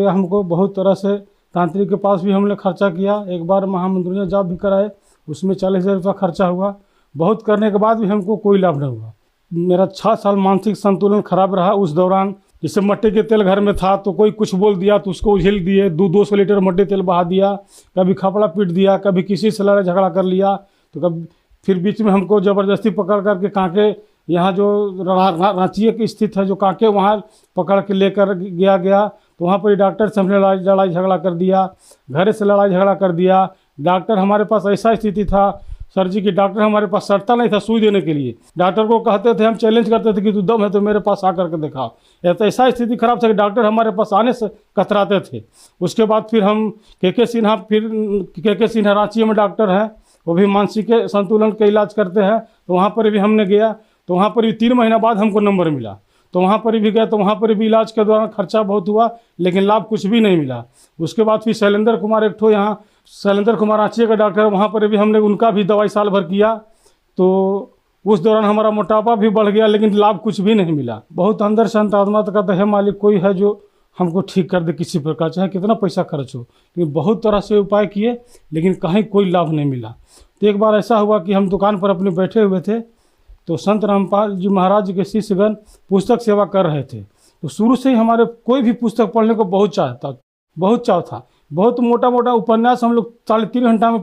गया हमको, बहुत तरह से तांत्रिक के पास भी हमने खर्चा किया। एक बार महामंत्रियों जाप भी कराए, उसमें 40,000 रुपया खर्चा हुआ। बहुत करने के बाद भी हमको कोई लाभ नहीं हुआ। मेरा 6 साल मानसिक संतुलन खराब रहा। उस दौरान जैसे मट्टी के तेल घर में था तो कोई कुछ बोल दिया तो उसको उझिल दिए, 200 लीटर मट्टी तेल बहा दिया, कभी खपड़ा पीट दिया, कभी किसी से लड़ाई झगड़ा कर लिया। तो कभी फिर बीच में हमको ज़बरदस्ती पकड़ करके कांके, यहाँ जो रांची की स्थित है जो कांके, वहाँ पकड़ के लेकर गया तो वहाँ पर डॉक्टर से हमने लड़ाई झगड़ा कर दिया, घर से लड़ाई झगड़ा कर दिया। डॉक्टर हमारे पास ऐसा स्थिति था सर जी कि डॉक्टर हमारे पास सटता नहीं था सुई देने के लिए। डॉक्टर को कहते थे, हम चैलेंज करते थे कि तू दम है तो मेरे पास आकर के दिखाओ। तो ऐसा स्थिति खराब था कि डॉक्टर हमारे पास आने से कतराते थे। उसके बाद फिर हम के सिन्हा रांची में डॉक्टर हैं, वो भी मानसिक संतुलन का इलाज करते हैं। तो वहाँ पर भी हमने गया तो वहाँ पर भी 3 महीना बाद हमको नंबर मिला। तो वहाँ पर भी गया तो वहाँ पर भी इलाज के दौरान खर्चा बहुत हुआ, लेकिन लाभ कुछ भी नहीं मिला। उसके बाद फिर शैलेंद्र कुमार एक ठो यहाँ शैलेंद्र कुमार रांची का डॉक्टर, वहाँ पर भी हमने उनका भी दवाई साल भर किया। तो उस दौरान हमारा मोटापा भी बढ़ गया, लेकिन लाभ कुछ भी नहीं मिला। बहुत अंदर से अंतरात्मा का तो है मालिक कोई है जो हमको ठीक कर दे किसी प्रकार, चाहे कितना पैसा खर्च हो। लेकिन बहुत तरह से उपाय किए लेकिन कहीं कोई लाभ नहीं मिला। तो एक बार ऐसा हुआ कि हम दुकान पर अपने बैठे हुए थे तो संत रामपाल जी महाराज के शिष्यगण पुस्तक सेवा कर रहे थे। तो शुरू से ही हमारे कोई भी पुस्तक पढ़ने को बहुत चाव था। बहुत मोटा उपन्यास हम लोग 3.5 घंटा में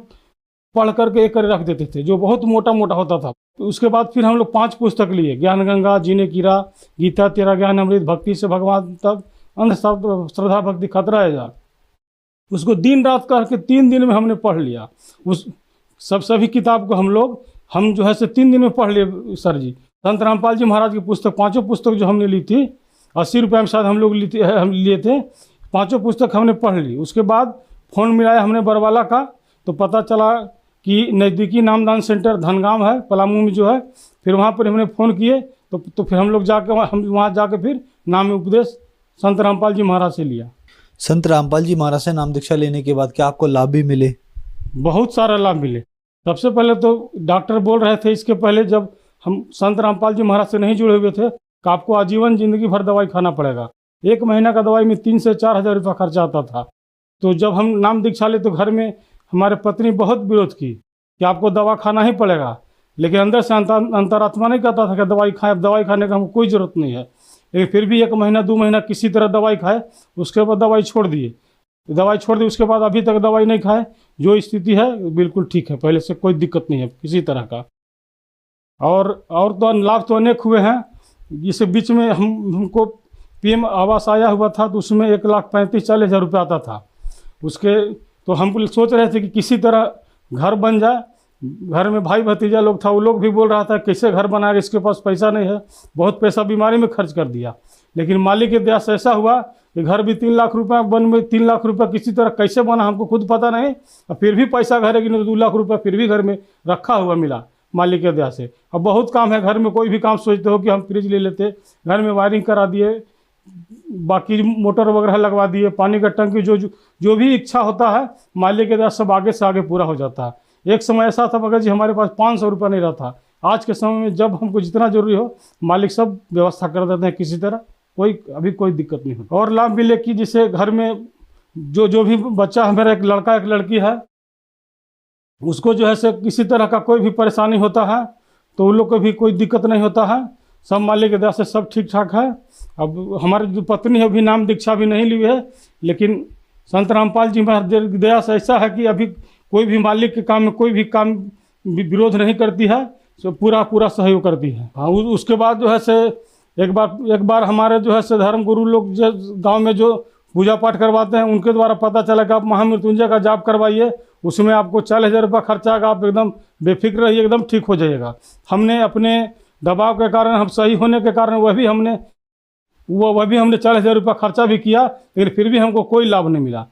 पढ़ करके एक कर रख देते थे, जो बहुत मोटा होता था। तो उसके बाद फिर हम लोग 5 पुस्तक लिए, ज्ञान गंगा, जीने की राह, गीता, तेरा ज्ञान अमृत, भक्ति से भगवान तक, श्रद्धा भक्ति खतरा है जा। उसको दिन रात करके 3 दिन में हमने पढ़ लिया। उस सभी किताब को हम जो है से 3 दिन में पढ़ लिए सर जी। संत रामपाल जी महाराज की पुस्तक 5 पुस्तक जो हमने ली थी, 80 रुपये में शायद हम लोग लिए थे, 5 पुस्तक हमने पढ़ ली। उसके बाद फ़ोन मिलाया हमने बरवाला का, तो पता चला कि नज़दीकी नामदान सेंटर धनगाम है, पलामू में जो है। फिर वहाँ पर हमने फ़ोन किए तो फिर हम लोग वहाँ जाके फिर नाम उपदेश संत रामपाल जी महाराज से लिया। संत रामपाल जी महाराज से नाम दीक्षा लेने के बाद क्या आपको लाभ भी मिले? बहुत सारा लाभ मिले। सबसे पहले तो डॉक्टर बोल रहे थे इसके पहले, जब हम संत रामपाल जी महाराज से नहीं जुड़े हुए थे, कि आपको आजीवन ज़िंदगी भर दवाई खाना पड़ेगा। 1 महीना का दवाई में 3 से 4 हज़ार रुपया खर्चा आता था। तो जब हम नाम दीक्षा ले तो घर में हमारे पत्नी बहुत विरोध की कि आपको दवा खाना ही पड़ेगा, लेकिन अंदर से अंतरात्मा नहीं कहता था कि दवाई खाएं, अब दवाई खाने का हमको कोई ज़रूरत नहीं है। लेकिन फिर भी 1 महीना 2 महीना किसी तरह दवाई खाए, उसके बाद दवाई छोड़ दिए। उसके बाद अभी तक दवाई नहीं खाए। जो स्थिति है बिल्कुल ठीक है, पहले से कोई दिक्कत नहीं है किसी तरह का। और तो लाभ तो अनेक हुए हैं। जिसे बीच में हमको PM आवास आया हुआ था, तो उसमें 1,35,40,000 रुपये आता था। उसके तो हम सोच रहे थे कि किसी तरह घर बन जाए। घर में भाई भतीजा लोग था, वो लोग भी बोल रहा था कैसे घर बनाएगा, इसके पास पैसा नहीं है। बहुत पैसा बीमारी में खर्च कर दिया। लेकिन मालिक के दया से ऐसा हुआ कि घर भी 3 लाख रुपये बन में 3 लाख रुपये किसी तरह कैसे बना हमको खुद पता नहीं। और फिर भी पैसा घर है कि नहीं, 2 लाख रुपये फिर भी घर में रखा हुआ मिला मालिक के दया से। अब बहुत काम है घर में, कोई भी काम सोचते हो कि हम फ्रिज ले लेते, घर में वायरिंग करा दिए, बाकी मोटर वगैरह लगवा दिए, पानी का टंकी, जो भी इच्छा होता है मालिक के दया सब आगे से आगे पूरा हो जाता है। एक समय ऐसा था भगत जी हमारे पास 500 रुपये नहीं रहता। आज के समय में जब हमको जितना जरूरी हो मालिक सब व्यवस्था कर देते हैं, किसी तरह अभी कोई दिक्कत नहीं होती। और लाभ मिले कि जिसे घर में जो भी बच्चा है, मेरा एक लड़का एक लड़की है, उसको जो है से किसी तरह का कोई भी परेशानी होता है तो उन लोग को भी कोई दिक्कत नहीं होता है। सब मालिक के दया से सब ठीक ठाक है। अब हमारी जो पत्नी है अभी नाम दीक्षा भी नहीं ली है, लेकिन संत रामपाल जी महाराज की दया से ऐसा है कि अभी कोई भी मालिक के काम में कोई भी काम विरोध नहीं करती है, तो पूरा सहयोग करती है। हाँ, उसके बाद जो है से एक बार हमारे जो है से धर्म गुरु लोग जो गांव में जो पूजा पाठ करवाते हैं, उनके द्वारा पता चला कि आप महामृत्युंजय का जाप करवाइए, उसमें आपको 40,000 रुपये खर्चा आएगा, आप एकदम बेफिक्र रहिए, एकदम ठीक हो जाइएगा। हमने अपने दबाव के कारण, हम सही होने के कारण वह भी हमने 40,000 रुपये खर्चा भी किया, लेकिन फिर भी हमको कोई लाभ नहीं मिला।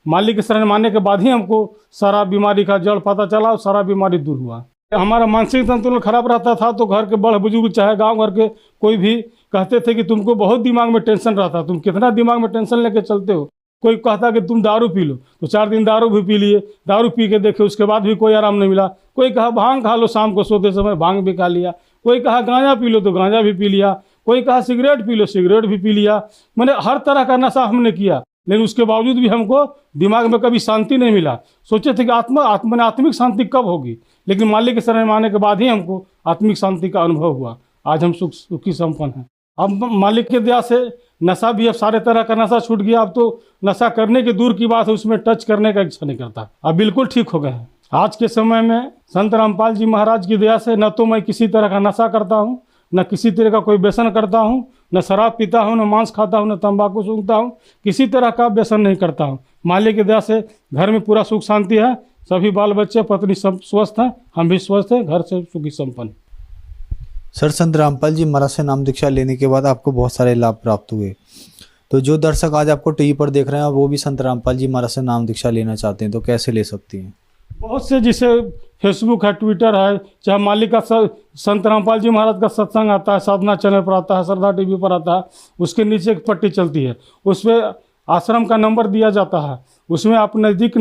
मालिक की शरण मानने के बाद ही हमको सारा बीमारी का जड़ पता चला और सारा बीमारी दूर हुआ। हमारा मानसिक संतुलन खराब रहता था, तो घर के बड़े बुजुर्ग चाहे गांव घर के कोई भी कहते थे कि तुमको बहुत दिमाग में टेंशन रहता, तुम कितना दिमाग में टेंशन लेके चलते हो। कोई कहता कि तुम दारू पी लो, तो 4 दिन दारू भी पी लिए, दारू पी के देखे, उसके बाद भी कोई आराम नहीं मिला। कोई कहा भांग खा लो, शाम को सोते समय भांग भी खा लिया। कोई कहा गांजा पी लो, तो गांजा भी पी लिया। कोई कहा सिगरेट पी लो, सिगरेट भी पी लिया। मैंने हर तरह का नशा हमने किया। लेकिन उसके बावजूद भी हमको दिमाग में कभी शांति नहीं मिला। सोचे थे कि आत्मिक शांति कब होगी, लेकिन मालिक के शरण में आने के बाद ही हमको आत्मिक शांति का अनुभव हुआ। आज हम सुखी संपन्न हैं। अब मालिक के दया से नशा भी, अब सारे तरह का नशा छूट गया। अब तो नशा करने की दूर की बात है, उसमें टच करने का इच्छा नहीं करता। अब बिल्कुल ठीक हो गए हैं। आज के समय में संत रामपाल जी महाराज की दया से न तो मैं किसी तरह का नशा करता हूँ, न किसी तरह का कोई व्यसन करता हूँ, न शराब पीता हूँ, न मांस खाता हूँ, न तंबाकू सूंघता हूँ, किसी तरह का व्यसन नहीं करता हूँ। मालिक की दया से घर में पूरा सुख शांति है। सभी बाल बच्चे पत्नी सब स्वस्थ हैं, हम भी स्वस्थ हैं, घर से सुखी संपन्न। सर, संत रामपाल जी महाराज से नाम दीक्षा लेने के बाद आपको बहुत सारे लाभ प्राप्त हुए। तो जो दर्शक आज आपको टीवी पर देख रहे हैं वो भी संत रामपाल जी महाराज से नाम दीक्षा लेना चाहते हैं तो कैसे ले सकती हैं? बहुत से, जिसे फेसबुक है, ट्विटर है, चाहे मालिक का संत रामपाल जी महाराज का सत्संग आता है, साधना चैनल पर आता है, श्रद्धा टीवी पर आता है, उसके नीचे एक पट्टी चलती है, उसमें आश्रम का नंबर दिया जाता है। उसमें आप नज़दीक